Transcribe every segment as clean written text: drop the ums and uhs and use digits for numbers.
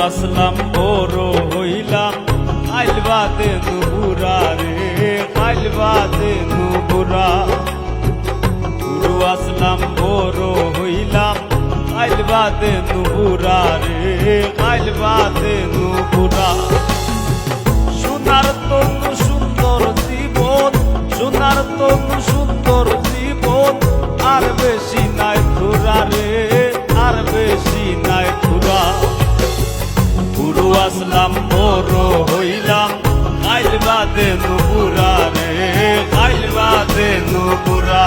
আসলাম বড় হইলাম আইল বাদে নুপুরা রে আইল বাদে নুপুরা গুরু আসলাম বড় হইলাম আইল বাদে নুপুরা রে আইল বাদে নুপুরা সোনার তনু সুন্দর জীবন সোনার তনু সুন্দর জীবন আর বেশি নাই থুরা রে আর বেশি নাই থুরা গুরু আসলাম বড় হইলাম আইল বাদে নুপুরা রে আইল বাদে নুপুরা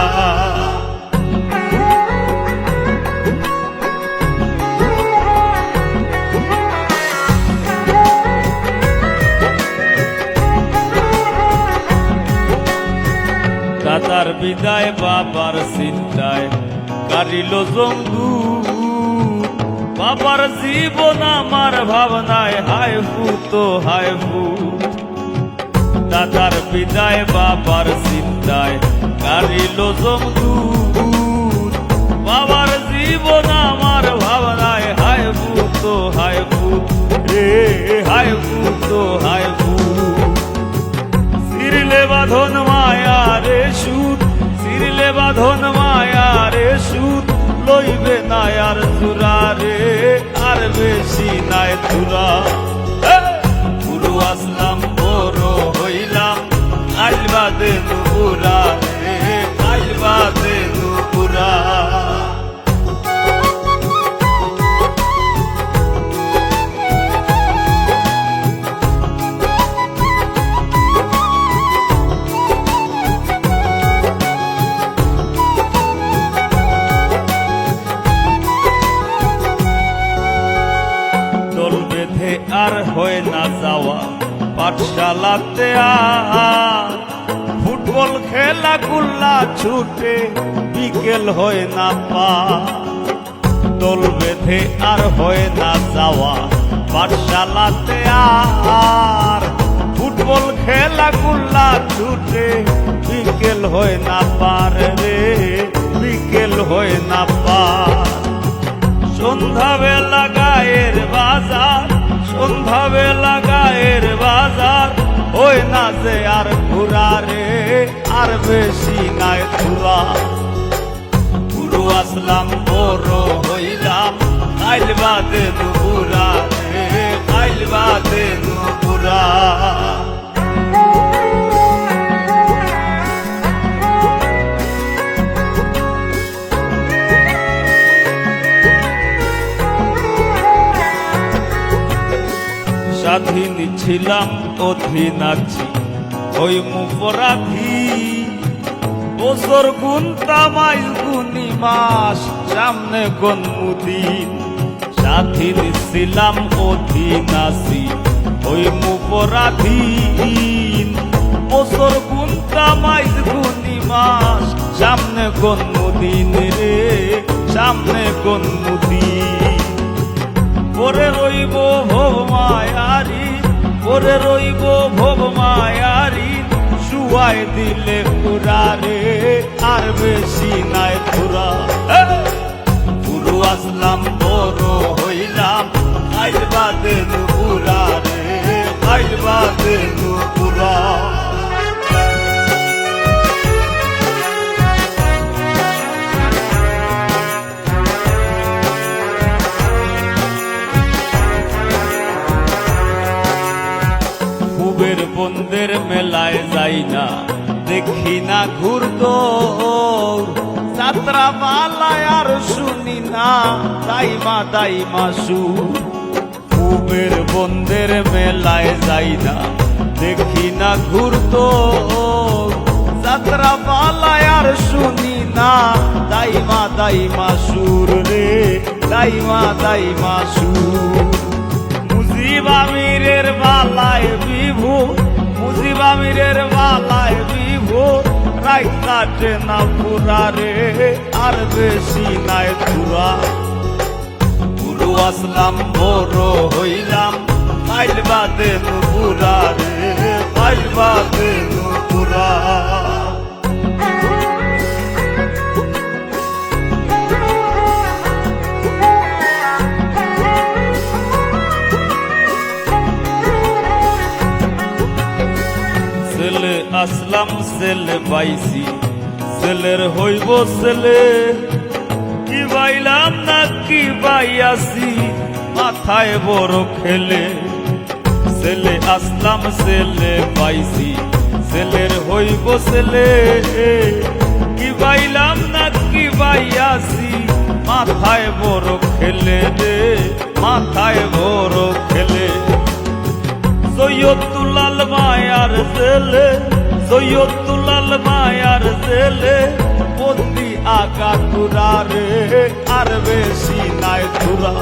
দাদার বিদায় বাবার চিন্তায় কারিল জঙ্গু বাবার জীবন আমার ভাবনায় হায় ফুতো হায় ফু দাদার বিদায় বাবার চিন্তায় কারিল জঙ্গু বাবার জীবন আমার ভাবনায় হায় ফুতো হায় ফু রে হায় ফুতো হায় ফু সিরলে বাঁধন মায়া রে সুদ সিরলে বাঁধন মায়া রে সুদ লইবে না আর চূড়া রে আর বেশি নাই চূড়া গুরু আসলাম বড় হইলাম আইল বাদে নুপুরা রে আইল বাদে নুপুরা আর হয় না যাওয়া পাঠশালাতে আর ফুটবল খেলা গুল্লা ছুটে বিকেল হয় না পা দল বেঁধে আর হয় না যাওয়া পাঠশালাতে আর ফুটবল খেলা গুল্লা ছুটে বিকেল হয় না পার রে বিকেল হয় না পার সন্ধ্যাবেলা গায়ের বাজার সন্ধ্যাবেলা গায়ের বাজার ওই না যে আর ঘুরা রে আর বেশি নাই ঘুরা গুরু আসলাম বড় হইলাম আইল বাদে নুপুরা রে আইল বাদে নুপুরা স্বাধীন ছিলাম অধীন আছি ওই মুপরাধী বছর গুনতা মাইল গুনি মাস সামনে গনমুদিন স্বাধীন ছিলাম অধীন আছি ওই মুপরাধীন বছর গুনতা মাইল গুনি মাস সামনে গনমুদিন রে সামনে গনমুদিন পরে রইব ভব মায়ারি পরে রইব ভব মায়ারি শুয়াই দিলে পুরা রে আর বেশি নাই পুরা গুরু আসলাম বড় হইলাম আইল বাদে নুপুরা রে আইল বাদে নুপুরা বন্ধের মেলায় যাই না দেখি না ঘুরতো যাত্রা পালায় আর শুনি না দাইমা দাইমা সুর কুবের বন্ধের মেলায় যাই না দেখি না ঘুরতো যাত্রা পালায় আর শুনি না দাইমা দাইমা সুর রে দাইমা দাইমা সুর মুজিব আমিরের বালায় বিভু মুজিব আমিরের বালায় বিভু রাই কাটে না পুরা রে আর বেশি নাই পুরা গুরু আসলাম বড় হইলাম আইল বাদে নুপুরা রে আইল বাদে নুপুরা আসলাম ছেলে পাইছি, ছেলের হইব ছেলে। কি বাইলাম না কি বাইয়াছি, মাথায় বড় খেলে। ছেলে আসলাম ছেলে পাইছি, ছেলের হইব ছেলে। কি বাইলাম না কি বাইয়াছি, মাথায় বড় খেলে রে, মাথায় বড় খেলে। সৈয়দুল্লাল মায়ার ছেলে, সৈয়দুল্লাল মায়ার ছেলে, বন্দি আগা তুরা রে, আর বেশি নাই তুরা।